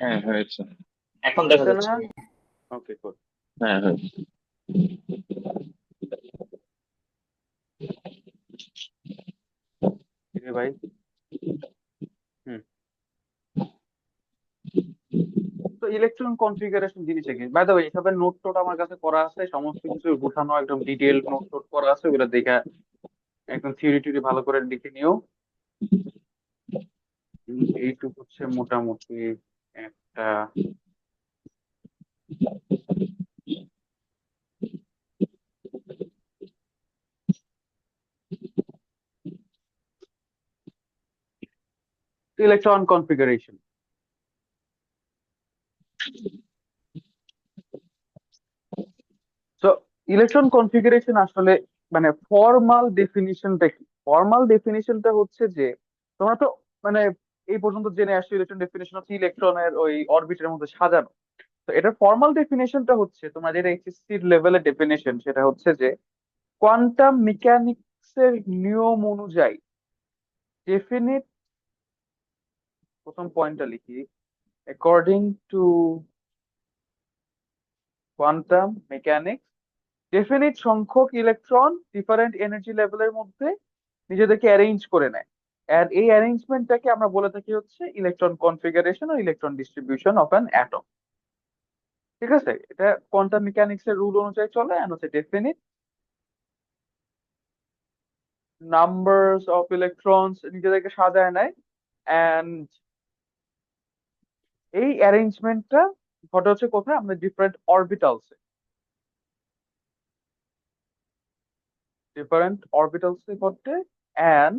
হ্যাঁ হয়েছে। এখন দেখা হয়েছে না? যাচ্ছে। ওকে, গুড। হ্যাঁ হয়েছে। ভাই। হুম। তো ইলেকট্রন কনফিগারেশন জিনিসটা কি? বাই দ্য ওয়ে, এসবের নোট টোট আমার কাছে করা আছে, সমস্ত কিছু গোছানো, একদম ডিটেইল নোট টোট করা আছে, ওগুলো দেখা একদম থিওরি টিওরি ভালো করে লিখে নিও। এইটুকু হচ্ছে মোটামুটি একটা ইলেকট্রন কনফিগারেশন। তো ইলেকট্রন কনফিগারেশন আসলে মানে ফর্মাল ডেফিনিশনটা কি? ফর্মাল ডেফিনিশনটা হচ্ছে যে তোমরা তো মানে এই পর্যন্ত জেনে আসছো ইলেকট্রন ডেফিনিশন হচ্ছে ইলেকট্রনের ওই অরবিটের মধ্যে সাজানো। তো এটার ফর্মাল ডেফিনেশনটা হচ্ছে তোমার যেটা এইচএসসি লেভেলের ডেফিনেশন, সেটা হচ্ছে যে কোয়ান্টাম মেকানিক্সের নিয়ম অনুযায়ী ডেফিনিট, প্রথম পয়েন্টটা লিখি, according to quantum mechanics definite সংখ্যক ইলেকট্রন ডিফারেন্ট এনার্জি লেভেলের মধ্যে নিজেদেরকে অ্যারেঞ্জ করে নেয়। আর এই অ্যারেঞ্জমেন্টটাকে আমরা বলে থাকি হচ্ছে ইলেকট্রন কনফিগারেশন ও electron distribution of an atom. ঠিক আছে, এটা কোয়ান্টাম মেকানিক্স এর রুল অনুযায়ী চলে, এন্ড হচ্ছে ডেফিনিট নাম্বারস অফ ইলেকট্রনস নিজেদেরকে সাজায় নেয়। অ্যান্ড এই অ্যারেঞ্জমেন্টটা ঘটে হচ্ছে কোথায়? আমরা ডিফারেন্ট অরবিটালসে, ডিফারেন্ট অরবিটালসে ঘটে। অ্যান্ড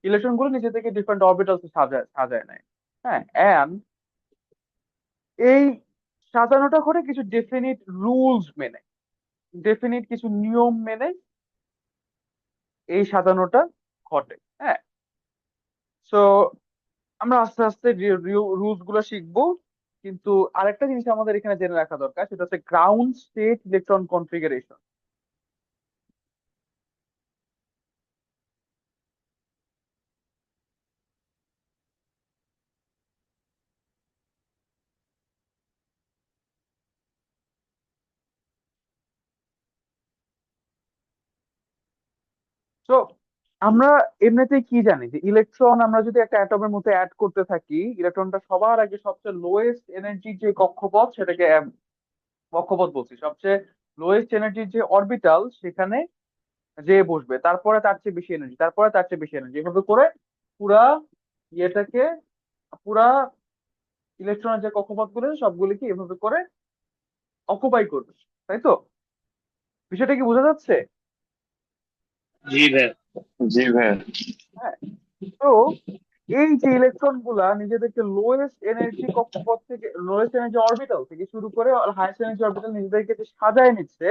ইলেকট্রন গুলো নিজেদেরকে ডিফারেন্ট অরবিটালসে সাজায় সাজায় নেয়। হ্যাঁ, অ্যান্ড এই সাজানোটা ঘটে কিছু ডেফিনিট রুলস মেনে, ডেফিনিট কিছু নিয়ম মেনে এই সাজানোটা ঘটে। হ্যাঁ। সো আমরা আস্তে আস্তে রুলস গুলো শিখবো, কিন্তু আরেকটা জিনিস আমাদের এখানে জেনে রাখা দরকার, সেটা হচ্ছে গ্রাউন্ড স্টেট ইলেকট্রন কনফিগারেশন। তো আমরা এমনিতেই কি জানি যে ইলেকট্রন আমরা যদি একটা অ্যাটমের মধ্যে অ্যাড করতে থাকি, ইলেকট্রনটা সবার আগে সবচেয়ে লোয়েস্ট এনার্জি যে কক্ষপথ, সেটাকে কক্ষপথ বলছি, সবচেয়ে লোয়েস্ট এনার্জির যে অরবিটাল সেখানে যে বসবে, তারপরে তার চেয়ে বেশি এনার্জি, তারপরে তার চেয়ে বেশি এনার্জি, এভাবে করে পুরা ইয়েটাকে, পুরা ইলেকট্রনের যে কক্ষপথ গুলো সবগুলিকে এভাবে করে অকুপাই করবে। তাই তো? বিষয়টা কি বোঝা যাচ্ছে? জি ভাই। জি ভাইয়া। হ্যাঁ। তো এই যে ইলেকট্রন গুলা নিজেদেরকে লোয়েস্ট এনার্জি কক্ষপথ থেকে, লোয়েস্ট এনার্জি অরবিটাল থেকে শুরু করে হাইয়েস্ট এনার্জি অরবিটাল নিজেদেরকে যে সাজায় নিচ্ছে,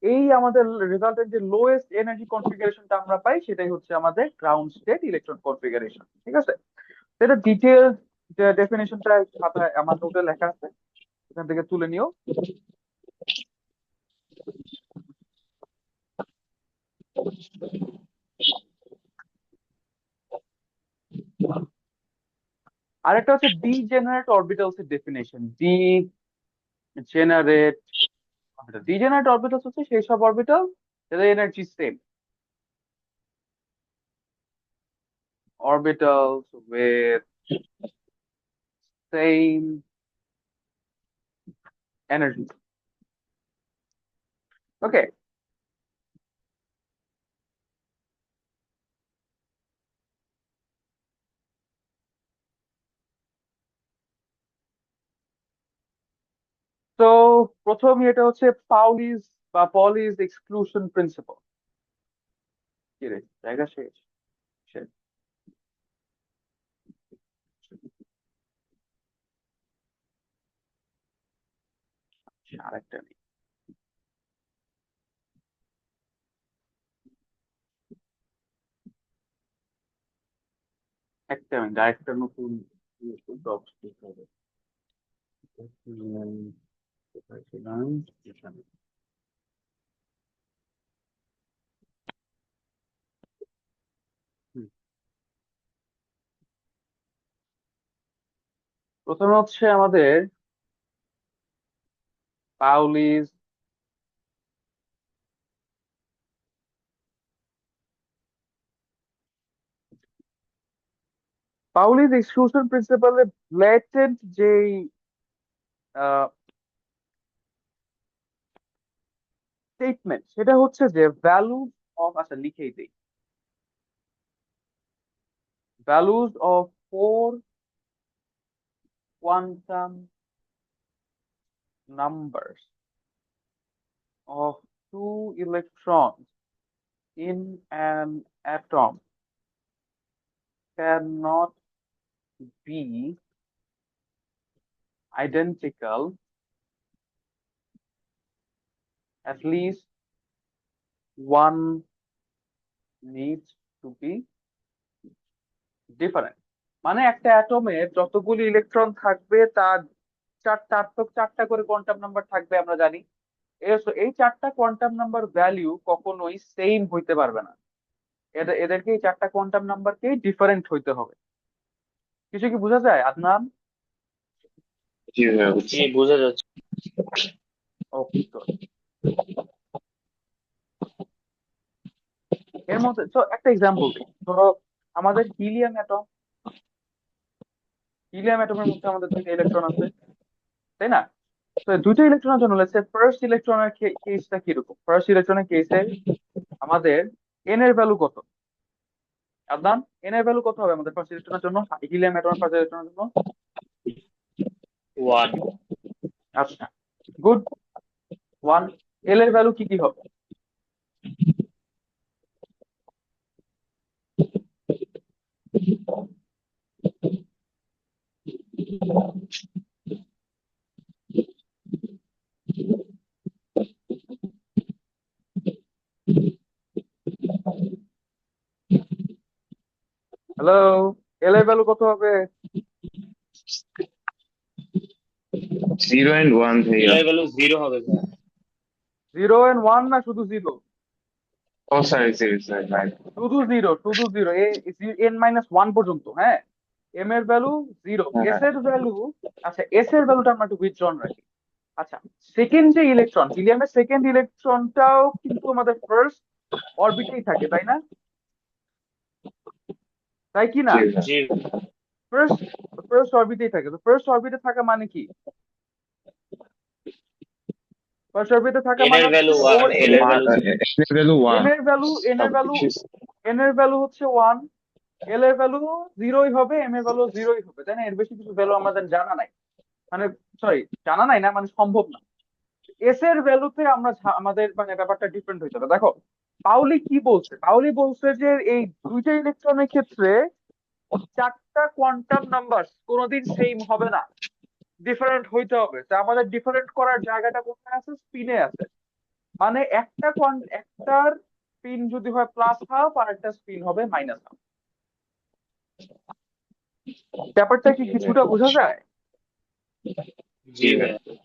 এই আমাদের রেজাল্টের যে লোয়েস্ট এনার্জি কনফিগারেশনটা আমরা পাই, সেটাই হচ্ছে আমাদের গ্রাউন্ড স্টেট ইলেকট্রন কনফিগারেশন। ঠিক আছে, তো এটা ডিটেল ডেফিনেশনটা খাতায় আমার নোটে লেখা আছে, এখান থেকে তুলে নিও। আরেকটা হচ্ছে ডিজেনারেট অরবিটালস এর definition. Degenerate orbital, degenerate orbitals হচ্ছে সেই সব অরবিটাল যাদের energy same, orbitals with same energy. ওকে। তো প্রথম এটা হচ্ছে পাউলিস বা পলিস এক্সক্লুশন প্রিন্সিপাল। কি রে, জায়গা শেষ? শেষ। আচ্ছা, আরেকটা নেই। একটা মিনিট, আরেকটা নতুন ডক্স দিতে হবে। কোথায় ছিলাম? এখানে। হুম। প্রথমে হচ্ছে আমাদের পাউলিস এক্সক্লুশন প্রিন্সিপালের ব্ল্যাটেন্ট যেই স্টেটমেন্ট সেটা হচ্ছে যে ভ্যালুজ অফ, আচ্ছা লিখেই দিই, values of 4 quantum numbers of 2 electrons in an atom cannot be identical, at least one needs to be different. মানে একটা অ্যাটমের যতগুলি ইলেকট্রন থাকবে তার চারটা করে কোয়ান্টাম নাম্বার থাকবে আমরা জানি। এই চারটা কোয়ান্টাম নাম্বার ভ্যালু কখনোই সেম হইতে পারবে না। এদেরকে এই চারটা কোয়ান্টাম নাম্বারকে ডিফারেন্ট হইতে হবে। কিছু কি বোঝা যায় আদনান? জি ভাইয়া জি বুঝছি। বোঝা যাচ্ছে। ওকে, এর মধ্যে তো একটা এক্সাম্পল দিই। ধরো আমাদের হিলিয়াম অ্যাটমের মধ্যে আমাদের দুইটা ইলেকট্রন আছে, তাই না? তো এই দুইটা ইলেকট্রনের জন্য লেটস সে ফার্স্ট ইলেকট্রনের কেসটা কিরকম। ফার্স্ট ইলেকট্রনের কেসে আমাদের এন এর ভ্যালু কত আদনান? এন এর ভ্যালু কত হবে আমাদের ফার্স্ট ইলেকট্রনের জন্য, হিলিয়াম অ্যাটমের ফার্স্ট ইলেকট্রনের জন্য? 1। আচ্ছা, গুড, 1। এল এর ভ্যালু কি কি হবে? হ্যালো, এল এর ভ্যালু কত হবে? 0 and 1 এল ভাইয়া। এর ভ্যালু 0 হবে স্যার। 0 and 1 না শুধু জিরো? ও সরি ভাই। শুধু জিরো n-1 পর্যন্ত, হ্যাঁ। এম এর ভ্যালু 0, হ্যাঁ এস হ্যাঁ এর ভ্যালু, আচ্ছা এস এর ভ্যালুটা আমরা একটু উইথড্রন রাখি। আচ্ছা, সেকেন্ড যে ইলেকট্রন, হিলিয়ামের সেকেন্ড ইলেকট্রনটাও কিন্তু আমাদের ফার্স্ট অরবিটেই থাকে, তাই না? তাই কি না? জি ভাইয়া। জি ফার্স্ট ফার্স্ট অরবিটেই থাকে। তো ফার্স্ট অরবিটে থাকা মানে কি? ফার্স্ট অরবিটে থাকা এন মানে এর হচ্ছে ভ্যালু 1, ওর এল এর ভ্যালু এর ভ্যালু 1 এন এর ভ্যালু এন এর ভ্যালু সবকিছু। এন এর ভ্যালু হচ্ছে 1, এল এর ভ্যালু জিরোই হবে, এম এর ভ্যালু জিরোই হবে, তাই না? এর বেশি কিছু ভ্যালু আমাদের জানা নাই, মানে সরি জানা নাই না, মানে সম্ভব না। এস এর ভ্যালুতে আমাদের মানে ব্যাপারটা ডিফারেন্ট হয়ে যাবে। দেখো পাউলি কি বলছে, পাউলি বলছে যে এই দুইটা ইলেকট্রনের ক্ষেত্রে চারটা কোয়ান্টাম নাম্বার কোনোদিন সেম হবে না, ডিফারেন্ট হইতে হবে। তা আমাদের ডিফারেন্ট করার জায়গাটা কোথায় আছে? স্পিনে আছে। মানে একটার স্পিন যদি হয় প্লাস হাফ আর একটা স্পিন হবে মাইনাস হাফ। ব্যাপারটা কি জি কিছুটা বোঝা ভাইয়া। যায়? জি জি ভাইয়া। ভাইয়া।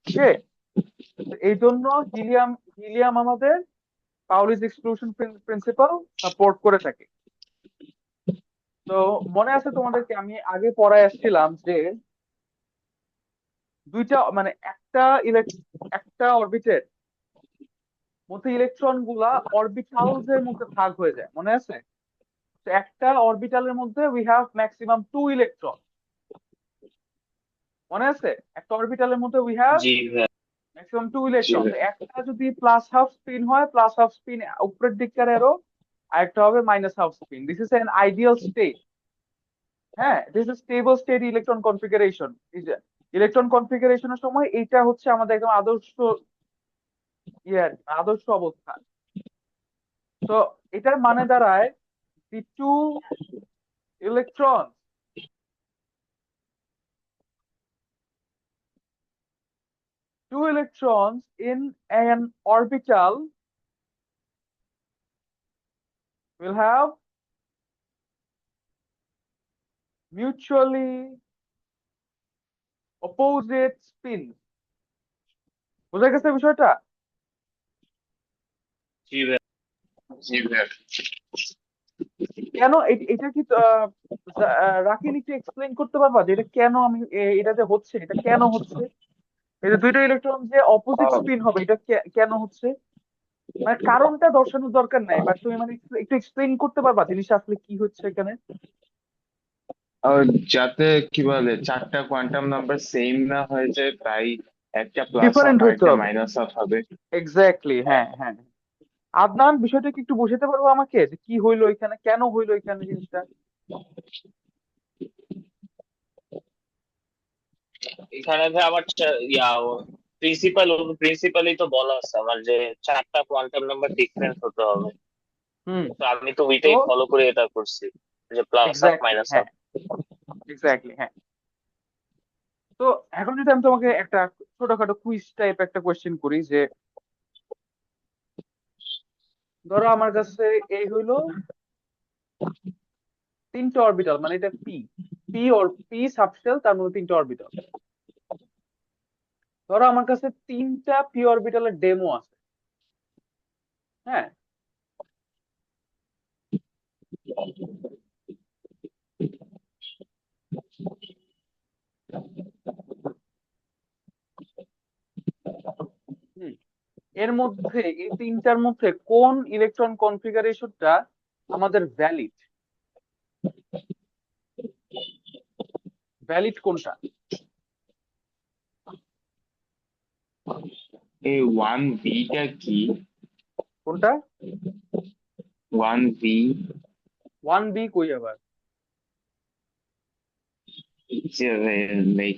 ওকে, এই জন্য হিলিয়াম হিলিয়াম আমাদের পাউলিস এক্সক্লুশন প্রিন্সিপাল সাপোর্ট করে থাকে। তো মনে আছে তোমাদেরকে আমি আগে পড়ায় আসছিলাম যে দুইটা মানে একটা অরবিটের মধ্যে ইলেকট্রন গুলা অরবিটালস এর মধ্যে ভাগ হয়ে যায়, মনে আছে? তো একটা অরবিটালের মধ্যে উই হ্যাভ ম্যাক্সিমাম 2 ইলেকট্রন, মনে আছে? একটা অরবিটালের মধ্যে উই হ্যাভ জি ভাইয়া। ম্যাক্সিমাম 2 জি ইলেকট্রন। তো ভাইয়া। একটা যদি প্লাস হাফ স্পিন হয়, প্লাস হাফ স্পিন উপরের দিককার এরো, আরেকটা হবে minus half spin. This is an ideal state. হ্যাঁ, this is stable state electron configuration. Electron কনফিগারেশনের সময় এইটা হচ্ছে আমাদের একদম আদর্শ আদর্শ অবস্থা। তো এটার মানে দাঁড়ায় the electrons two electrons in an orbital will have mutually opposite spins. বুঝা গেছে বিষয়টা? জি ভাইয়া। জি ভাইয়া। কেন এটা কি রাকিন একটু এক্সপ্লেইন করতে পারবা যে এটা কেন আমি এটা যে হচ্ছে এটা কেন হচ্ছে? এটা দুইটা ইলেকট্রন যে অপোজিট আহ, স্পিন হবে এটা কেন হচ্ছে? মানে কারণটা দর্শানোর দরকার নাই, বাট তুমি মানে একটু এক্সপ্লেইন করতে পারবা জিনিসটা আসলে কি হচ্ছে এখানে? আহ, যাতে কি বলে চারটা কোয়ান্টাম নাম্বার সেম না হয়ে যায়, তাই একটা প্লাস অফ ডিফারেন্ট আর হইতে একটা হবে। মাইনাস অফ হবে। এক্স্যাক্টলি, হ্যাঁ হ্যাঁ। আদনান, বিষয়টা কি একটু বুঝাতে পারবো আমাকে যে কি হইলো এখানে, কেন হইলো এখানে জিনিসটা? এখানে ভাই আমার প্রিন্সিপালি তো বলা আছে আমার যে চারটা কোয়ান্টাম নাম্বার ডিফারেন্স হতে হবে। হুম। তো আমি তো তো ওইটাই ফলো করে এটা করছি, যে প্লাস আপ এক্স্যাক্টলি, মাইনাস হ্যাঁ। আপ। এক্স্যাক্টলি, হ্যাঁ। তো এখন যদি আমি তোমাকে একটা ছোটখাটো কুইজ টাইপ একটা কোয়েশ্চেন করি যে, ধরো আমার কাছে এই হইলো তিনটে অরবিটাল, মানে এটা পি, পি সাবশেল, তার মধ্যে তিনটে অরবিটাল। ধরো আমার কাছে তিনটা পি অরবিটালের ডেমো আছে। হ্যাঁ। হুম। এর মধ্যে এই তিনটার মধ্যে কোন ইলেকট্রন কনফিগারেশনটা আমাদের ভ্যালিড? ভ্যালিড কোনটা? এই ওয়ান বিটা কি? কোনটা? ওয়ান বি, ওয়ান বি কই আবার? যে লাইক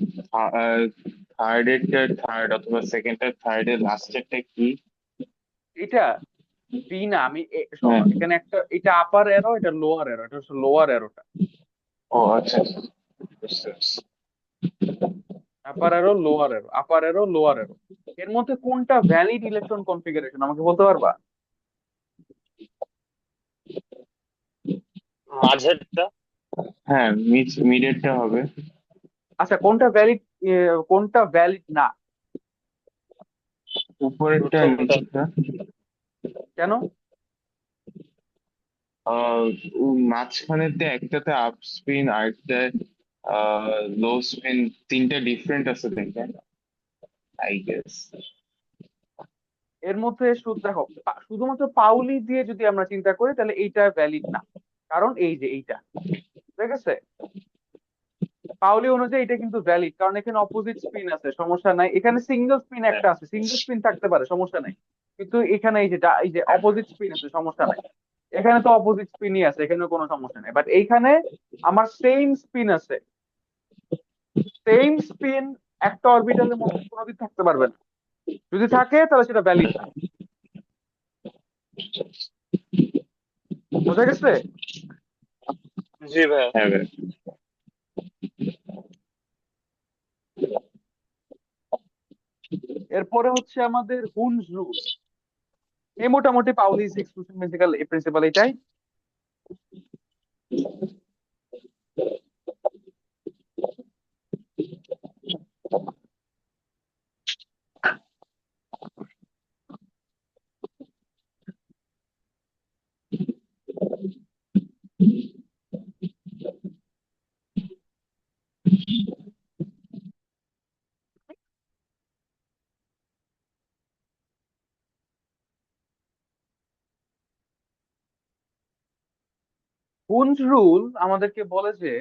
থার্ড এর থার্ড অথবা সেকেন্ড এর থার্ড এর লাস্টেরটা কি? এটা বি না, আমি শোনো, হ্যাঁ। এখানে একটা, এটা আপার এরো, এটা লোয়ার এরো, এটা হচ্ছে লোয়ার এরোটা। ও আচ্ছা আচ্ছা, বুঝতে পারছি। আপার এরো, লোয়ার এরো, আপার এরো, লোয়ার এরো। এর মধ্যে কোনটা ভ্যালিড ইলেকট্রন কনফিগারেশন আমাকে বলতে পারবা? মাঝেরটা। হ্যাঁ, মিডেরটা হবে। আচ্ছা, কোনটা ভ্যালিড, কোনটা ভ্যালিড না? উপরেরটা আর প্রথমটা। নিচেরটা। কেন? আহ মাঝখানেতে একটাতে আপ স্পিন আর একটা লো স্পিন, তিনটা ডিফারেন্ট আছে দেখে, আই গেস। এর মধ্যে শুধু দেখো, শুধুমাত্র পাউলি দিয়ে যদি আমরা চিন্তা করি তাহলে এইটা ভ্যালিড না। কারণ এই যে এইটা, ঠিক আছে, পাউলি অনুযায়ী এটা কিন্তু ভ্যালিড, কারণ এখানে অপোজিট স্পিন আছে, সমস্যা নাই। এখানে সিঙ্গেল স্পিন হ্যাঁ একটা আছে, সিঙ্গেল স্পিন থাকতে পারে, সমস্যা নাই। কিন্তু এখানে এই যে অপোজিট স্পিন আছে, সমস্যা নাই। এখানে তো অপোজিট স্পিনই আছে, এখানে কোনো সমস্যা নেই, বাট এইখানে আমার সেম স্পিন আছে। সেম স্পিন একটা অরবিটালের মধ্যে কোনোদিন থাকতে পারবে না। যদি থাকে তাহলে সেটা ভ্যালিড না। বোঝা গেছে? জি ভাই। হ্যাঁ ভাই। এরপরে হচ্ছে আমাদের হুনস রুল। এই মোটামুটি পাউলিস এক্সক্লুশন প্রিন্সিপাল এটাই। হুনস রুল আমাদেরকে বলে যে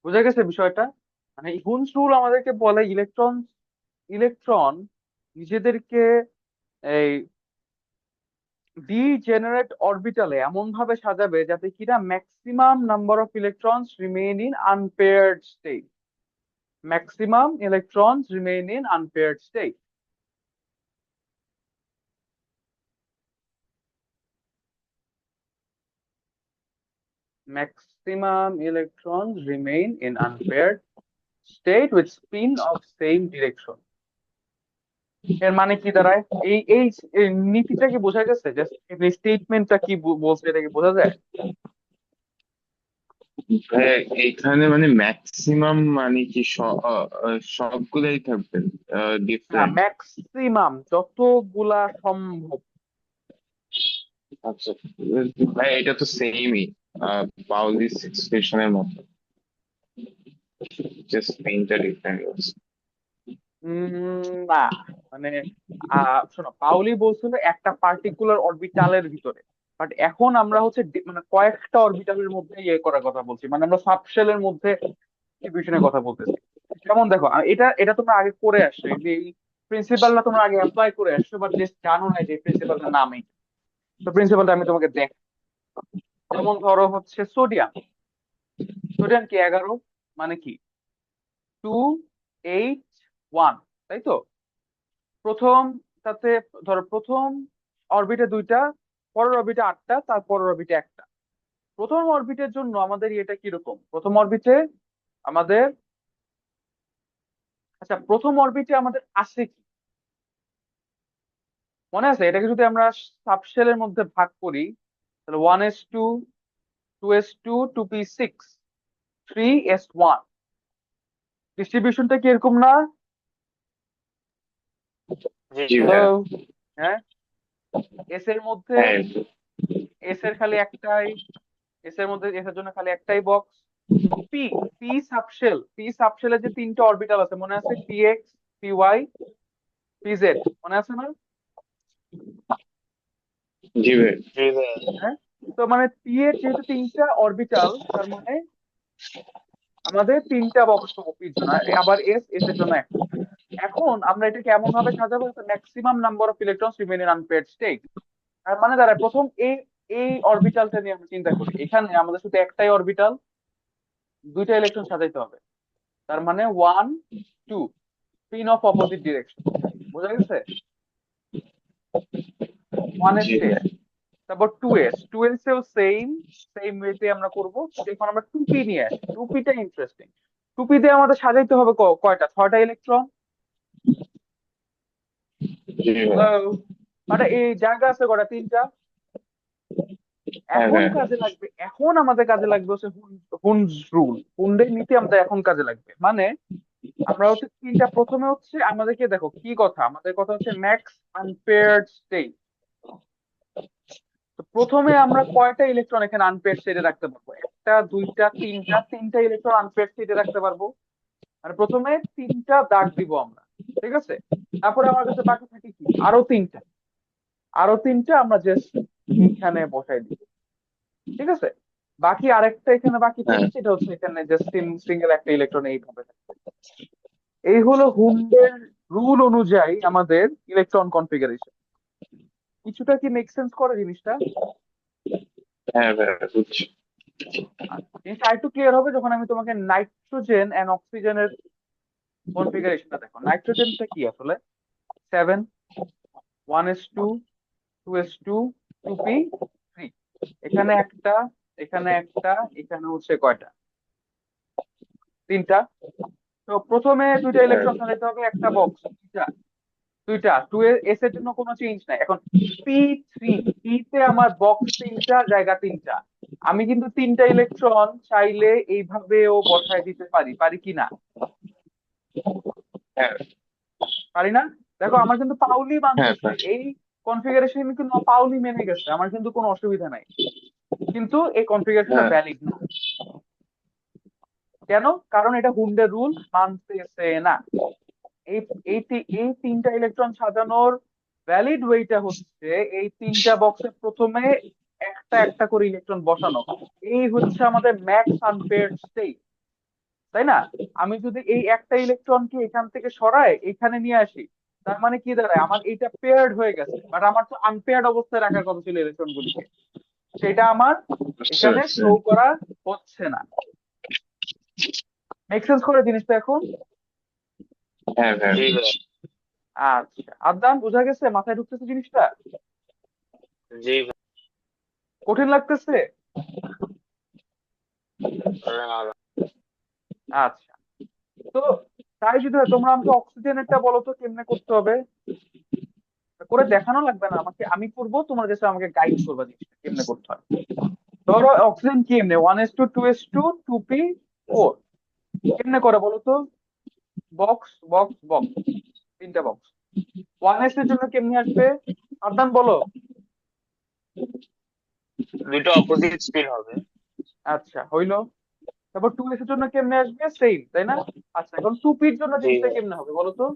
বোঝা গেছে বিষয়টা? মানে হুন্স রুল আমাদেরকে বলে ইলেকট্রন নিজেদেরকে এই ডিজেনারেট অরবিটালে এমন ভাবে সাজাবে যাতে কিনা maximum number of electrons remain in unpaired state. Maximum electrons remain in unpaired state. Maximum electrons remain in unpaired state with spin of same direction. এর মানে কি দাঁড়ায়? এই এই এই নীতিটা কি বোঝা গেছে? জাস্ট এই স্টেটমেন্টটা কি বলছে এটা কি বোঝা যায়? এখানে মানে ম্যাক্সিমাম মানে কি সবগুলাই থাকবে না, ডিফারেন্ট? ম্যাক্সিমাম যতগুলা সম্ভব। আচ্ছা, ভাই এটা তো সেমই পাউলিস এক্সপ্রেশনের মতো, জাস্ট মেইনটা ডিফারেন্ট। না, মানে শোনো, পাউলি বলছিল একটা পার্টিকুলার অরবিটালের ভিতরে, বাট এখন আমরা হচ্ছে মানে কয়েকটা অরবিটালের মধ্যে ইয়ে করার কথা বলছি, মানে আমরা সাবশেলের মধ্যে ডিস্ট্রিবিউশনের কথা বলতেছি। যেমন দেখো, এটা এটা তোমরা আগে করে আসছো, এই যে এই প্রিন্সিপালটা তোমরা আগে অ্যাপ্লাই করে আসছো, বাট জাস্ট জানো না যে প্রিন্সিপালটার নাম এই। তো প্রিন্সিপালটা আমি তোমাকে দেখ, যেমন ধরো হচ্ছে সোডিয়াম। সোডিয়াম কি 11, মানে কি 2 8 1, তাই তো? প্রথম তাতে ধরো প্রথম অরবিটে 2টা, পরের অরবিটে 8টা, তারপরের অরবিটে 1টা। প্রথম অরবিটের জন্য আমাদের এটা কিরকম? প্রথম অরবিটে আমাদের, আচ্ছা প্রথম অরবিটে আমাদের আছে কি মনে আছে? এটাকে যদি আমরা সাবশেলের মধ্যে ভাগ করি, তাহলে 1s2, 2s2, 2p6, 3s1। ডিস্ট্রিবিউশনটা কি এরকম না? জি জি ভাই। হ্যালো? ভাইয়া। হ্যাঁ, এস এর মধ্যে, হ্যাঁ, এস এর খালি একটাই, এস এর মধ্যে এস এর জন্য খালি একটাই বক্স। পি, পি সাবশেলে যে 3টে অরবিটাল আছে মনে আছে? P X, P Y, P Z, মনে আছে না? জি ভাই। জি ভাই। হ্যাঁ, তো মানে পি এর যেহেতু 3টা অরবিটাল, তার মানে আমাদের 3টা বক্স পাবো পির জন্য, আর আবার এস এর জন্য একটা। এখন আমরা এটাকে এমন ভাবে সাজাবো maximum number of electrons remain in unpaired state. আর মানে দাঁড়ায় প্রথম এই এই অরবিটালটা নিয়ে আমরা চিন্তা করি, এখানে আমাদের শুধু একটাই অরবিটাল, 2টা ইলেকট্রন সাজাইতে হবে। তার মানে 1 2, স্পিন অফ অপোজিট ডিরেকশন। বোঝা গেছে? ওয়ান এস জি শেষ, ভাই। তারপর টু এস এও সেম সেম ওয়েতে আমরা করবো। এখন আমরা টু পি নিয়ে আসি, টু পিটা ইন্টারেস্টিং। টু পি দিয়ে আমাদের সাজাইতে হবে কয়টা? 6টা ইলেকট্রন। জি ভাই। হ্যালো? মানে এই জায়গা আছে কয়টা? 3টা। হ্যাঁ এখন ভাই। কাজে লাগবে, এখন আমাদের কাজে লাগবে হচ্ছে হুন্স রুল। হুন্ডের নীতি আমাদের এখন কাজে লাগবে। মানে আমরা হচ্ছে 3টা, প্রথমে হচ্ছে আমাদেরকে দেখো কি কথা, আমাদের কথা হচ্ছে ম্যাক্স আনপেয়ার্ড স্টেট। তো প্রথমে আমরা কয়টা ইলেকট্রন এখানে আনপেয়ার স্টেটে রাখতে পারবো? 1 2 3 4, 3টা ইলেকট্রন আনপেয়ার স্টেটে রাখতে পারবো। মানে প্রথমে 3টা দাগ দিব আমরা, ঠিক আছে? তারপরে আমার কাছে বাকি থাকে কি, আরো তিনটা আমরা জাস্ট এইখানে বসাই দিব, ঠিক আছে? বাকি আরেকটা এখানে বাকি হ্যাঁ থাকে, সেটা হচ্ছে এখানে জাস্ট সিঙ্গেল একটা ইলেকট্রন এইভাবে থাকবে। এই হলো হুন্ডের রুল অনুযায়ী আমাদের ইলেকট্রন কনফিগারেশন। কিছুটা কি মেক সেন্স করে জিনিসটা? হ্যাঁ ভাই, বুঝছি। জিনিসটা আরেকটু ক্লিয়ার হবে যখন আমি তোমাকে নাইট্রোজেন এন্ড অক্সিজেনের কনফিগারেশনটা দেখো। নাইট্রোজেনটা কি আসলে? 7, 1s2, 2s2, 2p3। এখানে একটা, এখানে একটা, এখানে হচ্ছে কয়টা? 3টা। তো প্রথমে 2টা হ্যাঁ ইলেকট্রন সাজাইতে হবে একটা বক্স। দুইটা, দুইটা টু এস এর জন্য কোনো চেঞ্জ নাই। এখন পি তে আমার বক্স 3টা, জায়গা 3টা। আমি কিন্তু 3টা ইলেকট্রন চাইলে এইভাবেও বসায় দিতে পারি, পারি কি না? হ্যাঁ পারি না? দেখো আমার কিন্তু পাউলি হ্যাঁ মানতেছে, ভাই। এই কনফিগারেশন কিন্তু পাউলি মেনে গেছে, আমার কিন্তু কোনো অসুবিধা নাই। কিন্তু এই কনফিগারেশনটা হ্যাঁ ভ্যালিড না। কেন? কারণ এটা হুন্ডের রুল মানতেছে না। এই এই 3টা ইলেকট্রন সাজানোর ভ্যালিড ওয়েটা হচ্ছে এই 3টা বক্সে প্রথমে একটা একটা করে ইলেকট্রন বসানো। এই হচ্ছে আমাদের ম্যাক্স আনপেয়ার্ড স্টেট। তাই না? আমি যদি এই একটা ইলেকট্রনকে এখান থেকে সরাই এখানে নিয়ে আসি, তার মানে কি দাঁড়ায়, আমার এইটা পেয়ার্ড হয়ে গেছে, বাট আমার তো আনপেয়ার্ড অবস্থায় রাখার কথা ছিল ইলেকট্রন গুলিকে, সেটা আমার বুঝতে এখানে পারছি। শো করা হচ্ছে না। মেক সেন্স করে জিনিসটা এখন? হ্যাঁ হ্যাঁ জি ভাই। বুঝছি। আচ্ছা আদান, বোঝা গেছে? মাথায় ঢুকতেছে জিনিসটা? জি ভাই। কঠিন লাগতেছে? না, না। আচ্ছা, তো তাই যদি হয় তোমরা আমাকে অক্সিজেনেরটা বলো তো কেমনে করতে হবে। করে দেখানো লাগবে না আমাকে, আমি করবো, তোমার কাছে আমাকে গাইড করবা জিনিসটা কেমনে করতে হয়। ধরো অক্সিজেন কেমনে 1s2 2s2 2p4 কেমনে করে বলো তো? বক্স বক্স বক্স, তিনটা বক্স। 1s এর জন্য কেমনে আসবে? আদান বলো। দুটো অপোজিট স্পিন হবে। আচ্ছা হইলো। তারপর 2s এর জন্য কেমনে আসবে? সেম, তাই না? আচ্ছা এখন 2p এর জন্য জি জিনিসটা ভাই। কেমনে হবে বলো তো?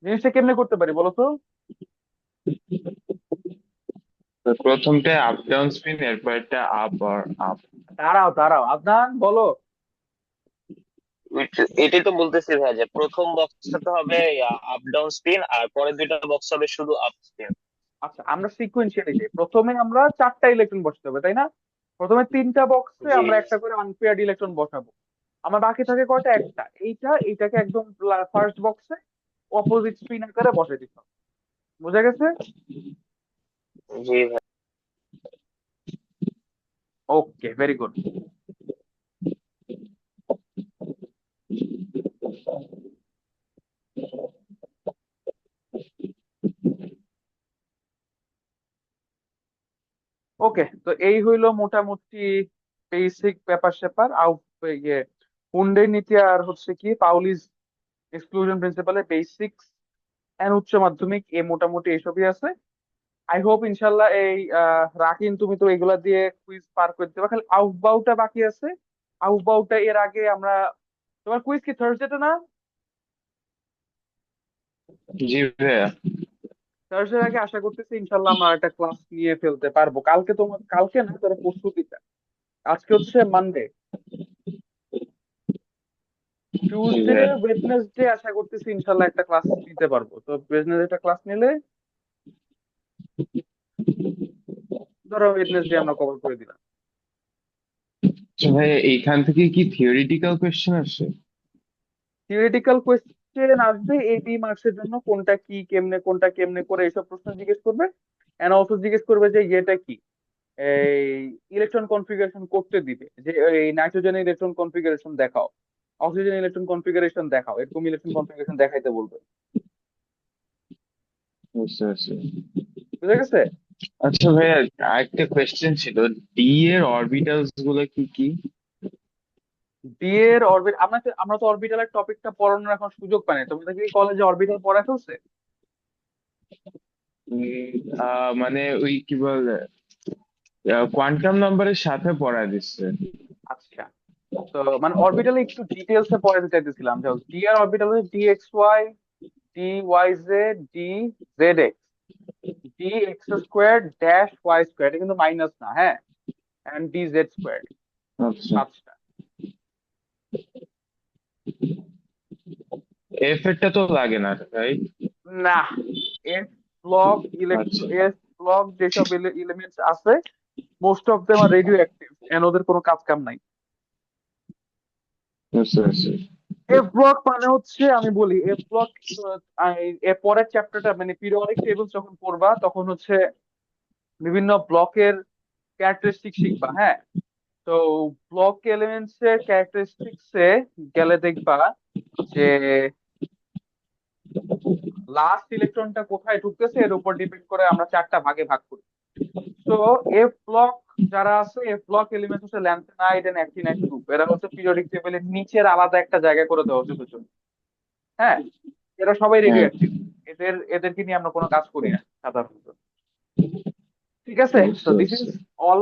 জিনিসটা কেমনে করতে পারি বলো তো? তো প্রথমটা আপ ডাউন স্পিন, এরপর একটা আপ আর আপ। দাঁড়াও দাঁড়াও আদান বলো। এটাই তো বলতেছি ভাই, যে প্রথম বক্সটাতে হবে আপ ডাউন স্পিন, আর পরের দুইটা বক্স হবে শুধু আপ স্পিন। আচ্ছা আমরা সিকুয়েন্সিয়ালি যাই, প্রথমে আমরা চারটা ইলেকট্রন বসাতে হবে তাই না? প্রথমে তিনটা বক্সে জি। আমরা একটা করে আনপেয়ার্ড ইলেকট্রন বসাবো। আমার বাকি থাকে কয়টা? একটা, এইটাকে একদম ফার্স্ট বক্সে অপোজিট স্পিন আকারে বসাই দিতে হবে। বুঝা গেছে? জি ভাই। ওকে, ভেরি গুড। ওকে, তো এই হইলো মোটামুটি বেসিক ব্যাপার স্যাপার ইয়ে হুন্ডের নীতি আর হচ্ছে কি পাউলিস এক্সক্লুশন প্রিন্সিপালের বেসিক্স এন্ড উচ্চ মাধ্যমিক, এ মোটামুটি এসবই আছে। আই হোপ ইনশাল্লাহ এই রাকিন তুমি তো এগুলা দিয়ে কুইজ পার করে দিতে পারবে, খালি আউটবাউটা বাকি আছে। আউটবাউটা এর আগে আমরা, তোমার কুইজ কি থার্সডেতে না? জি ভাইয়া। থার্সডের আগে আশা করতেছি ইনশাল্লাহ আমরা একটা ক্লাস নিয়ে ফেলতে পারবো। কালকে তোমার, কালকে না তোর পরশু দিতে, আজকে হচ্ছে মানডে, জি টিউসডে ভাইয়া। ওয়েডনেসডে আশা করতেছি ইনশাল্লাহ একটা ক্লাস নিতে পারবো। তো ওয়েডনেসডে একটা ক্লাস নিলে ধরো ওয়েডনেসডে আমরা কভার করে দিলাম। আচ্ছা ভাইয়া, এইখান থেকে কি থিওরিটিক্যাল কোয়েশ্চেন আসে? থিওরিটিক্যাল কোয়েশ্চেন আসবে, এ বি মার্কসের জন্য কোনটা কি কেমনে কোনটা কেমনে করে এইসব প্রশ্ন জিজ্ঞেস করবে। এন্ড অলসো জিজ্ঞেস করবে যে ইয়েটা কি, এই ইলেকট্রন কনফিগারেশন করতে দিবে, যে এই নাইট্রোজেনের ইলেকট্রন কনফিগারেশন দেখাও, অক্সিজেন ইলেকট্রন কনফিগারেশন দেখাও, এরকম ইলেকট্রন কনফিগারেশন দেখাইতে বলবে। বুঝতে পারছি। বুঝা গেছে? আচ্ছা ভাইয়া, আরেকটা কোয়েশ্চেন ছিল, ডি এর অরবিটালস গুলো কি কি? ডি এর অরবিট, আমরা তো অরবিটালের টপিকটা পড়ানোর এখন সুযোগ পাই না। তোমাদের কি কলেজে অরবিটাল পড়া ফেলছে? মানে ওই কি বলে, কোয়ান্টাম নাম্বারের সাথে পড়া দিচ্ছে। আচ্ছা, তো মানে অরবিটালে একটু ডিটেলস এ পড়াতে চাইতেছিলাম। ডি এর অরবিটাল হচ্ছে D X Y, D Y Z, D Z X, D X square dash Y square, এটা কিন্তু মাইনাস না, হ্যাঁ, এন্ড ডি জেড স্কোয়ার, আচ্ছা। পাঁচটা। এফ এরটা তো লাগে না, রাইট? না, এস ব্লক আচ্ছা। এস ব্লক যেসব এলিমেন্টস আছে most of them are radioactive, and ওদের কোনো কাজ কাম নাই। বুঝতে পারছি। এফ ব্লক মানে হচ্ছে, আমি বলি এফ ব্লক, এর পরের চ্যাপ্টারটা মানে পিরিয়ডিক টেবিল যখন পড়বা তখন হচ্ছে বিভিন্ন ব্লকের ক্যারেক্টারিস্টিক শিখবা, হ্যাঁ। তো ব্লক এলিমেন্টস এর ক্যারেক্টারিস্টিক্স এ গেলে দেখবা যে লাস্ট ইলেকট্রনটা কোথায় ঢুকতেছে এর উপর ডিপেন্ড করে আমরা চারটা ভাগে ভাগ করি। তো এফ ব্লক যারা আছে, এফ ব্লক এলিমেন্টস হচ্ছে ল্যান্থেনাইড এন্ড অ্যাক্টিনাইড গ্রুপ, এরা হচ্ছে পিরিয়ডিক টেবিলের নিচের আলাদা একটা জায়গা করে দেওয়া হচ্ছে দুজন, হ্যাঁ। এরা সবাই রেডিও হ্যাঁ, অ্যাক্টিভ, এদেরকে নিয়ে আমরা কোনো কাজ করি না সাধারণত। ঠিক আছে, তো বুঝতে দিস পারছি। Is all,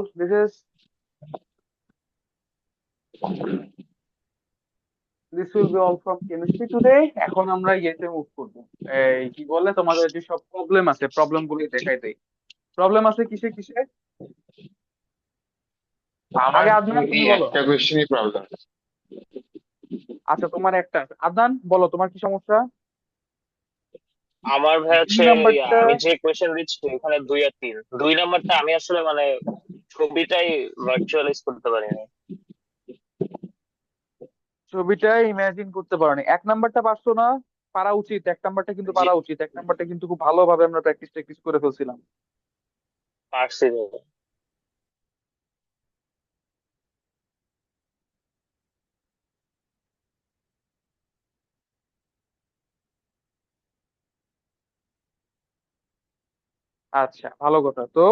this will be all from chemistry today. এখন আমরা ইয়েতে মুভ করবো, এই কি বলে তোমাদের যে সব প্রবলেম আছে প্রবলেম গুলো দেখাই দেই। প্রবলেম আছে কিসে কিসে? আমার আগে আদনান এই তুমি বলো। একটা কোয়েশ্চেনই প্রবলেম। আচ্ছা তোমার একটা আছে। আদনান বলো তোমার কি সমস্যা? আমার ভাই দুই হচ্ছে নাম্বারটা। আমি যে কোয়েশ্চেন দিচ্ছি এখানে 2 আর 3, 2 নাম্বারটা আমি আসলে মানে ছবিটাই ভার্চুয়ালাইজ করতে পারিনি। ছবিটা ইমাজিন করতে পারো নি। 1 নাম্বারটা পারছো না? পারা উচিত, 1 নাম্বারটা কিন্তু জি, পারা উচিত, 1 নাম্বারটা কিন্তু খুব ভালোভাবে আমরা প্র্যাকটিস ট্যাকটিস করে ফেলছিলাম। পারছি ভাই। আচ্ছা ভালো কথা তো।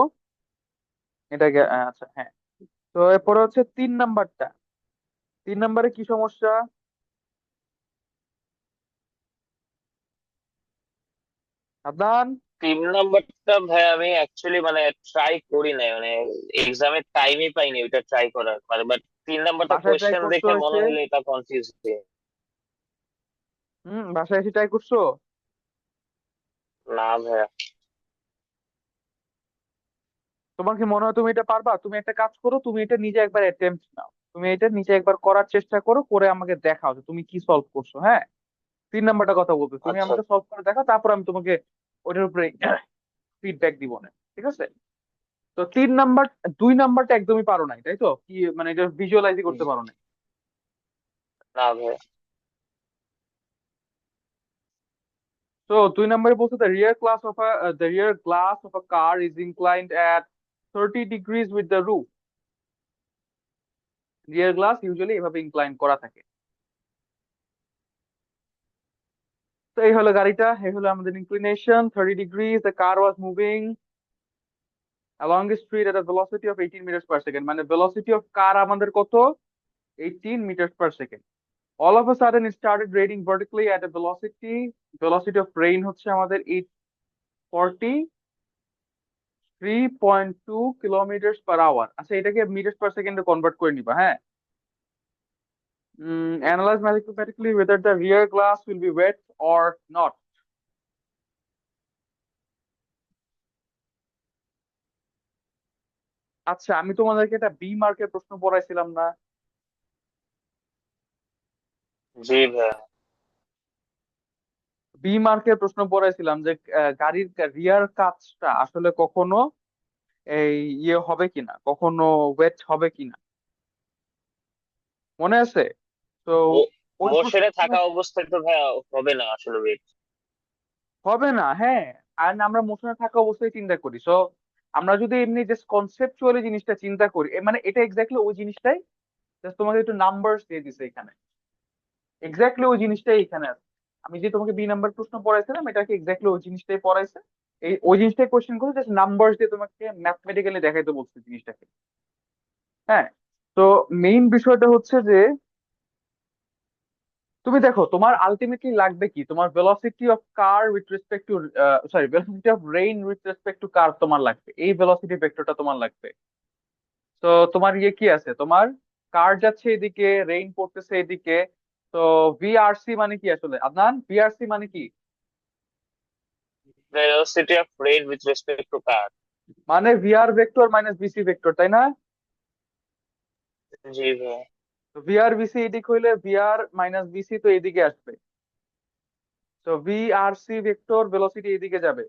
এটাকে আচ্ছা হ্যাঁ। তো এরপরে হচ্ছে 3 নাম্বারটা। 3 নাম্বারে কি সমস্যা? আদনান। 3 নাম্বারটা ভাই আমি অ্যাকচুয়ালি মানে ট্রাই করি নাই, মানে এক্সামে টাইমই পাইনি ওইটা ট্রাই করার মানে, বাট 3 নাম্বারটা বাসায় ট্রাই কোয়েশ্চেন করছো দেখে মনে এসে? হলো এটা কনফিউজ। বাসায় এসে ট্রাই করছো? না ভাইয়া। তোমার কি মনে হয় তুমি এটা পারবা? তুমি একটা কাজ করো, তুমি এটা নিজে একবার অ্যাটেম্পট নাও, তুমি এটা নিজে একবার করার চেষ্টা করো, করে আমাকে দেখাও যে তুমি কি সলভ করছো, হ্যাঁ? 3 নাম্বারটা কথা বলতে তুমি আচ্ছা আমাকে সলভ করে দেখাও, তারপর আমি তোমাকে ওটার উপরে ফিডব্যাক দিব না, ঠিক আছে? তো 3 নাম্বার, 2 নাম্বারটা একদমই পারো নাই তাই তো? কি মানে এটা ভিজুয়ালাইজই করতে পারো নাই? না ভাইয়া। তো 2 নাম্বারে বলছো the rear glass of a car is inclined at 30 degrees with the roof. Rear glass usually এভাবে ইনক্লাইন করা থাকে। তো এই হলো গাড়িটা, এই হলো আমাদের inclination 30 degrees. The car was moving along the street at a velocity of 18 meters per second, মানে velocity of কার আমাদের কত? 18 meters per second. All of a sudden it started raining vertically at a velocity of rain হচ্ছে আমাদের 843.2 kilometre per hour. আচ্ছা এটাকে metre per সেকেন্ডে convert করে নিবা, হ্যাঁ? Analyze mathematically whether the rear glass will be wet or not. আচ্ছা আমি তোমাদেরকে একটা বি মার্কের প্রশ্ন পড়াইছিলাম না? জি ভাইয়া। বি মার্কের প্রশ্ন পড়াইছিলাম যে গাড়ির রিয়ার কাঁচটা আসলে কখনো এই ইয়ে হবে কিনা, কখনো ওয়েট হবে কিনা, মনে আছে? তো মো- ওই মোশনে প্রশ্ন থাকা অবস্থায় তো ভাইয়া হবে না আসলে ওয়েট। হবে না, হ্যাঁ। আর আমরা মোশনে থাকা অবস্থায় চিন্তা করি, সো আমরা যদি এমনি জাস্ট কনসেপচুয়ালি জিনিসটা চিন্তা করি, মানে এটা এক্স্যাক্টলি ওই জিনিসটাই, জাস্ট তোমাকে একটু নাম্বারস দিয়ে দিছে এখানে, এক্স্যাক্টলি ওই জিনিসটাই এখানে আছে। আমি যে তোমাকে বি নাম্বার প্রশ্ন পড়াইছিলাম এটাকে এক্স্যাক্টলি ওই জিনিসটাই পড়াইছে। এই ওই জিনিসটাই কোশ্চেন করে, জাস্ট নাম্বারস দিয়ে তোমাকে ম্যাথমেটিক্যালি দেখাইতে বলছে জিনিসটাকে, হ্যাঁ? তো মেইন বিষয়টা হচ্ছে যে তুমি দেখো তোমার আলটিমেটলি লাগবে কি, তোমার velocity of car with respect to, sorry, velocity of rain with respect to car তোমার লাগবে, এই ভেলোসিটি ভেক্টরটা তোমার লাগবে। তো তোমার ইয়ে কি আছে, তোমার কার যাচ্ছে এদিকে, রেইন পড়তেছে এদিকে। তো ভিআরসি মানে কি আসলে আদনান, ভিআরসি মানে কি? Velocity of rain with respect to car. মানে VR vector minus VC vector, তাই না? জি ভাইয়া। তো ভিআর ভিসি এদিক হইলে ভিআর মাইনাস ভিসি তো এদিকে আসবে। তো ভিআরসি ভেক্টর ভেলোসিটি এদিকে যাবে।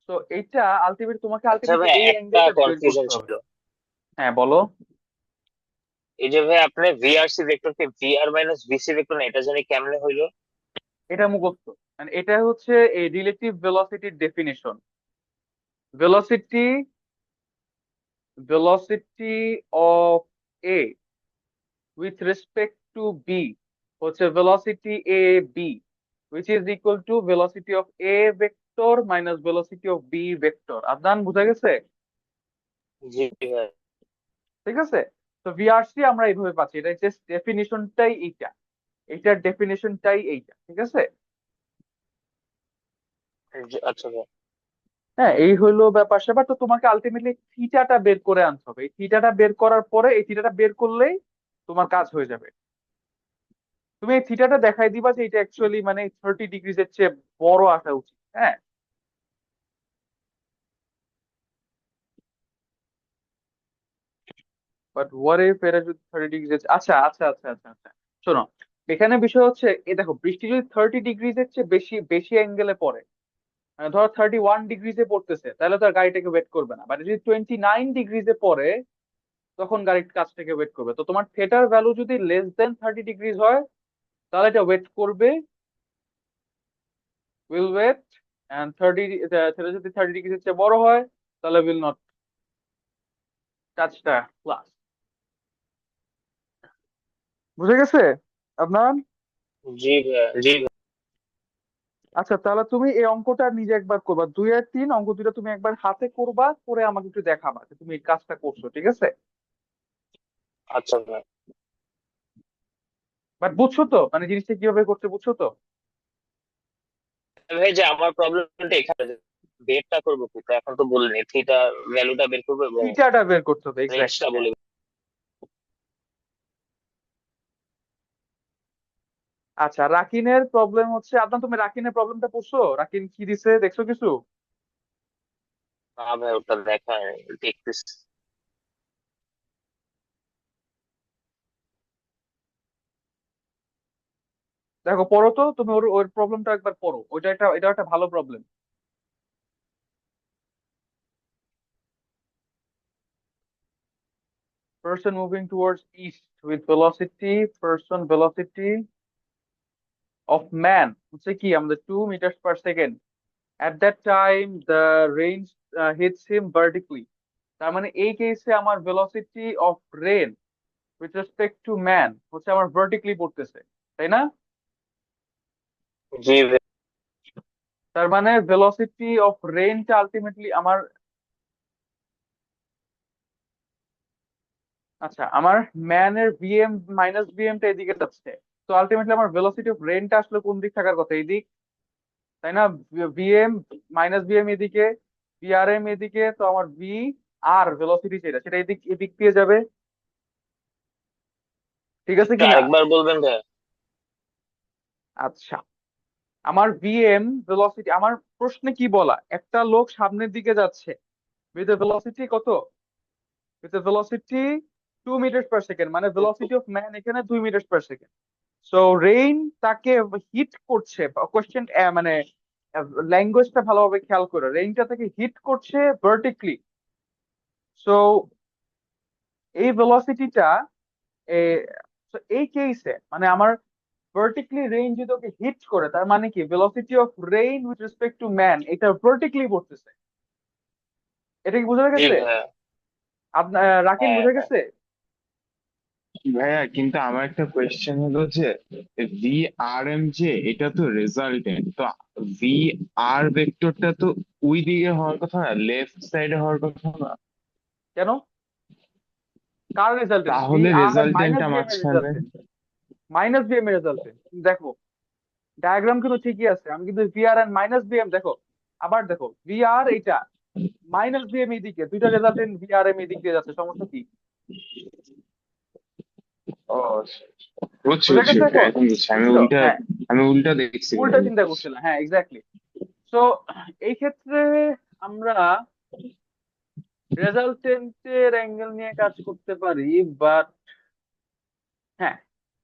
তো এইটা আলটিমেটলি তোমাকে আচ্ছা আলটিমেটলি ভাই, এই একটা অ্যাঙ্গেলটা বের কনফিউশন করতে হবে। ছিল। হ্যাঁ বলো। এই যে ভাই আপনি ভিআরসি ভেক্টরকে ভিআর মাইনাস ভিসি ভেক্টর না, এটা জানি কেমনে হইলো। এটা মুখস্থ, মানে এটা হচ্ছে এই রিলেটিভ ভেলোসিটির definition. Velocity velocity of A with respect to B হচ্ছে velocity A B, which is equal to velocity of a vector minus velocity of b vector। আদান বুঝা গেছে? জি ভাই। ঠিক আছে। তো ভিআরসি আমরা এইভাবে পাচ্ছি, এটা জাস্ট ডেফিনিশনটাই এইটা, এইটার ডেফিনিশনটাই এইটা, ঠিক আছে? আচ্ছা ভাই। হ্যাঁ এই হইলো ব্যাপার স্যাপার। তো তোমাকে আলটিমেটলি থিটাটা বের করে আনতে হবে, এই থিটাটা বের করার পরে, এই থিটাটা বের করলেই তোমার কাজ হয়ে যাবে। তুমি এই থিটাটা দেখাই দিবা যে এটা অ্যাকচুয়ালি মানে 30 ডিগ্রিজ এর চেয়ে বড় আসা উচিত, হ্যাঁ। বাট হোয়াট ইফ এটা যদি 30 ডিগ্রিজ, আচ্ছা আচ্ছা আচ্ছা আচ্ছা আচ্ছা, শোনো, এখানে বিষয় হচ্ছে এ দেখো, বৃষ্টি যদি 30 ডিগ্রিজ এর চেয়ে বেশি বেশি অ্যাঙ্গেলে পড়ে, মানে ধরো 31 ডিগ্রিজে পড়তেছে, তাহলে তো আর গাড়িটাকে ওয়েট করবে না। বাট যদি 29 ডিগ্রিজে পড়ে, তখন গাড়ির কাছটাকে ওয়েট করবে। তো তোমার থিটার ভ্যালু যদি লেস দেন 30 ডিগ্রিজ হয়, তাহলে এটা ওয়েট করবে, উইল ওয়েট। এন্ড সেটা যদি 30 ডিগ্রিজ এর চেয়ে বড় হয়, তাহলে will not touch the glass. বুঝে গেছে আপনার? জি ভাইয়া, জি ভাইয়া। আচ্ছা, তাহলে তুমি এই অঙ্কটা নিজে একবার করবা, 2 আর 3 অঙ্ক দুটো তুমি একবার হাতে করবা, করে আমাকে একটু দেখাবা যে তুমি এই কাজটা করছো, ঠিক আছে? আচ্ছা ভাই। বাট বুঝছো তো, মানে জিনিসটা কিভাবে করতে, বুঝছো তো? ভাই যে আমার প্রবলেমটা এখানে, বেরটা করবো কি, তো এখন তো বললেন থিটা ভ্যালুটা বের করবো এবং থিটাটা বের করতে হবে, এক্স্যাক্টলি, রেঞ্জটা হ্যাঁ। বলে। আচ্ছা, রাকিনের প্রবলেম হচ্ছে, আপনার, তুমি রাকিনের প্রবলেমটা পড়ছো? রাকিন কি দিছে দেখছো কিছু? না ভাই, ওটা দেখা দেখতেছি। দেখো, পড়ো তো, তুমি ওর ওর প্রবলেমটা একবার পড়ো, ওইটা একটা, এটা একটা ভালো problem. Person moving towards east with velocity, person velocity of man হচ্ছে কি আমাদের 2 meters per second. At that time the range hits him vertically. তার মানে এই কেসে আমার velocity of rain with respect to man হচ্ছে আমার vertically পড়তেছে, তাই না? জি ভাই। তার মানে velocity of rainটা আলটিমেটলি আমার, আচ্ছা, আমার ম্যানের ভিএম মাইনাস ভিএমটা এদিকে যাচ্ছে। তো আলটিমেটলি আমার ভেলোসিটি অফ রেনটা আসলে কোন দিক থাকার কথা? এই দিক, তাই না? ভিএম মাইনাস ভিএম এদিকে, ভিআরএম এদিকে, তো আমার ভি আর ভেলোসিটি যেটা, সেটা এদিক এদিক দিয়ে যাবে, ঠিক আছে একটু কিনা? আরেকবার বলবেন ভাই? আচ্ছা, আমার ভিএম ভেলোসিটি, আমার প্রশ্নে কি বলা, একটা লোক সামনের দিকে যাচ্ছে উইথ ভেলোসিটি কত? With velocity 2 meters per second, মানে ভেলোসিটি অফ ম্যান এখানে 2 meters per second। So rain তাকে হিট করছে, কোশ্চেন মানে ল্যাঙ্গুয়েজটা ভালোভাবে খেয়াল করে, রেইনটা তাকে হিট করছে ভার্টিক্যালি। সো এই ভেলোসিটিটা, এই কেসে মানে আমার ভার্টিক্যালি রেইন যদি ওকে হিট করে, তার মানে কি velocity of rain with respect to man এটা ভার্টিক্যালি পড়তেছে। এটা কি বোঝা জি গেছে? ভাইয়া। আপনার রাকিন হ্যাঁ বোঝা হ্যাঁ। গেছে? ভাইয়া, কিন্তু আমার একটা কোয়েশ্চেন হলো যে ভি আর এম যে এটা তো রেজাল্টেন্ট, তো ভি আর ভেক্টরটা তো ওই দিকে হওয়ার কথা না, লেফট সাইডে হওয়ার কথা না? কেন? কার রেজাল্টেন্ট? ভি তাহলে আর মাইনাস রেজাল্টেন্টটা ভি এম এর মাঝখানে? রেজাল্টেন্ট, মাইনাস ভি এম এর রেজাল্টেন্ট। দেখো, ডায়াগ্রাম কিন্তু ঠিকই আছে, আমি কিন্তু ভিআর এন্ড মাইনাস ভিএম, দেখো, আবার দেখো, ভিআর এইটা, মাইনাস ভিএম এইদিকে, দুইটা রেজাল্টেন্ট ভিআরএম এদিক দিয়ে যাচ্ছে, সমস্যা কি? ও, বুঝছি বুঝা বুঝছি, গেছে ওকে, এখন? এখন বুঝছি। আমি বুঝছো, উল্টা, হ্যাঁ। আমি উল্টা দেখছিলাম। উল্টা চিন্তা করছিলাম, হ্যাঁ, এক্স্যাক্টলি। তো এই ক্ষেত্রে আমরা রেজাল্টেন্টের অ্যাঙ্গেল নিয়ে কাজ করতে পারি, বাট হ্যাঁ,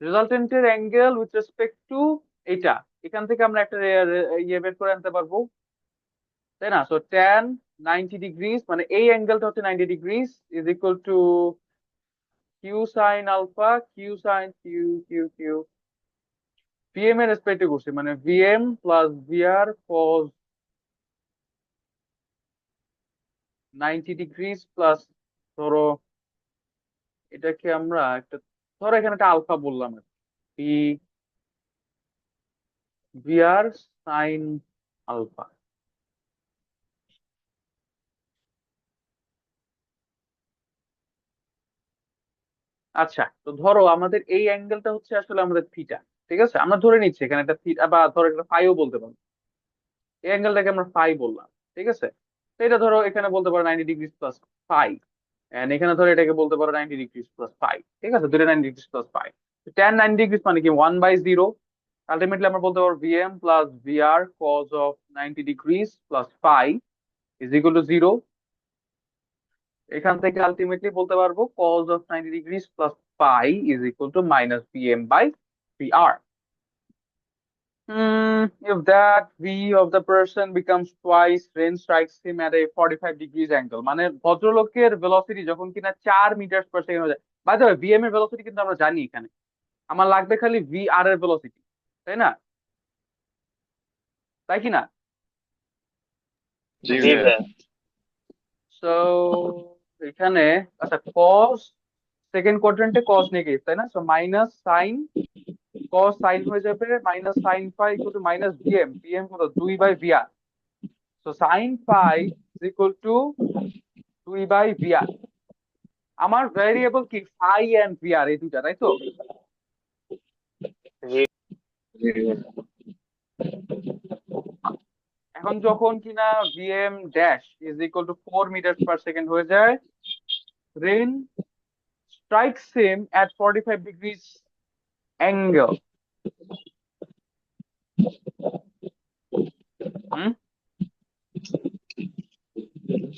রেজাল্টেন্টের অ্যাঙ্গেল উইথ রেসপেক্ট টু এইটা, এখান থেকে আমরা একটা ইয়ে বের করে আনতে পারবো, তাই না? সো ট্যান 90 ডিগ্রিজ, মানে এই অ্যাঙ্গেলটা হচ্ছে 90 degrees, is equal to Q sine alpha, Q sine Q Q Q, VM এর রেসপেক্টে করছি, মানে VM plus VR cos 90 degrees plus, ধরো এটাকে আমরা একটা, ধরো এখানে একটা আলফা বললাম, পি ভিআর সাইন আলফা। আচ্ছা, তো ধরো আমাদের এই অ্যাঙ্গেলটা হচ্ছে আসলে আমাদের থিটা, ঠিক আছে? আমরা ধরে নিচ্ছি এখানে একটা থিটা, বা ধরো একটা ফাইও বলতে পারবো, এই অ্যাঙ্গেলটাকে আমরা ফাই বললাম, ঠিক আছে? তো এটা ধরো এখানে বলতে পারো 90 ডিগ্রিজ প্লাস ফাই, এন্ড এখানে ধরো এটাকে বলতে পারো 90 ডিগ্রিজ প্লাস ফাই, ঠিক আছে? দুটো 90 degrees plus phi. tan 90 degrees মানে কি 1/0। আলটিমেটলি আমরা বলতে পারবো VM plus VR cos of 90 degrees plus phi is equal to 0। এখান থেকে আলটিমেটলি বলতে পারবো cos of 90 degrees plus phi is equal to minus VM by VR. If that V of the person becomes twice, rain strikes him at a 45 degrees angle, মানে ভদ্রলোকের velocity যখন কিনা 4 metre per second হয়ে যায়। By the way VM এর velocity কিন্তু আমরা জানি এখানে, আমার লাগবে খালি ভি আর এর ভেলোসিটি, তাই না? তাই কি না? জি জি ভাইয়া। ভাইয়া। সো এখানে আচ্ছা কস সেকেন্ড কোয়াড্রেন্টে কস নেগেটিভ, তাই না? So minus sine cos sine হয়ে যাবে minus sine phi equal to minus VM, VM কত 2/ভিআর। So sine phi is equal to 2/ভিআর। আমার ভ্যারিয়েবল কি ফাই এন্ড ভিআর এই দুটা, তাই তো? জি জি ভাইয়া। এখন যখন কিনা VM dash is equal to 4 metre per second হয়ে যায়, rain strikes him at 45 degrees angle.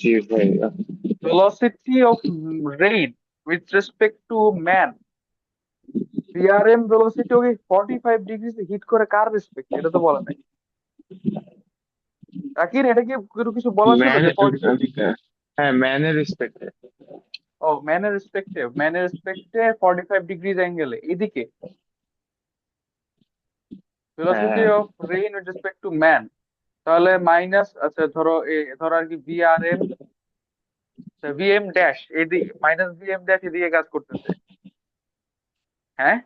জি ভাইয়া। velocity of rain with respect to man, VRM velocity okay 45 ডিগ্রিতে হিট করে কার রেসপেক্ট, এটা তো বলা নাই। রাকিন এটা কি কিছু বলা ছিল ম্যান, যে 45 ডিগ্রি? হ্যাঁ ম্যানের রেসপেক্টে। ও ম্যানের রেসপেক্টে 45 ডিগ্রিজ অ্যাঙ্গেলে এদিকে ভেলোসিটি হ্যাঁ of rain with respect to man, তাহলে মাইনাস আচ্ছা ধরো আর কি ভিআরএম ভিএম ড্যাশ এদিকে মাইনাস ভিএম ড্যাশ এদিকে কাজ করতেছে। হ্যাঁ,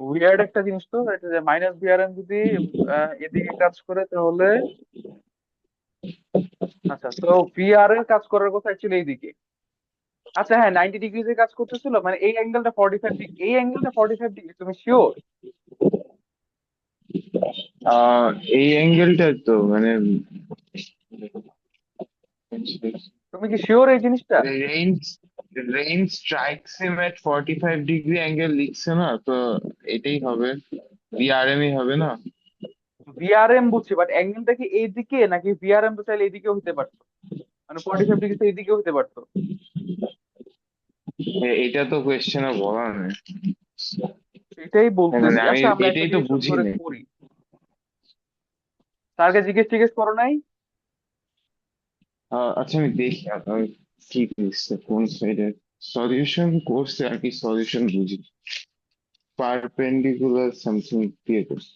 উইয়ার্ড একটা জিনিস তো এটা, যে মাইনাস ভিআরএম যদি এদিকে কাজ করে তাহলে আচ্ছা তো ভিআর এর কাজ করার কথা অ্যাকচুয়ালি এইদিকে। আচ্ছা হ্যাঁ 90 ডিগ্রিজে কাজ করতেছিল মানে এই অ্যাঙ্গেলটা 45 ডিগ্রি, এই অ্যাঙ্গেলটা 45 ডিগ্রি, তুমি শিওর? আহ এই অ্যাঙ্গেলটা তো মানে তুমি কি শিওর এই জিনিসটা? Range range strikes him at 45 degree angle লিখছে না তো, এটাই হবে, বিআরএমই হবে না? ভিআরএম বুঝছি বাট অ্যাঙ্গেলটা কি এইদিকে নাকি ভিআরএম তো চাইলে এইদিকেও হতে পারতো, মানে 45 ডিগ্রি তো এইদিকেও হতে পারতো। এটা তো কোয়েশ্চেনে বলা নেই। এটাই মানে বলতেছি। আমি আচ্ছা আমরা একটা এটাই তো জিনিস বুঝি করে নাই। করি, স্যারকে জিজ্ঞেস করো নাই? আচ্ছা আমি দেখি আমি কি দিচ্ছে কোন সাইডে সলিউশন করছে আর কি, সলিউশন বুঝি পারপেন্ডিকুলার সামথিং দিয়ে করছে।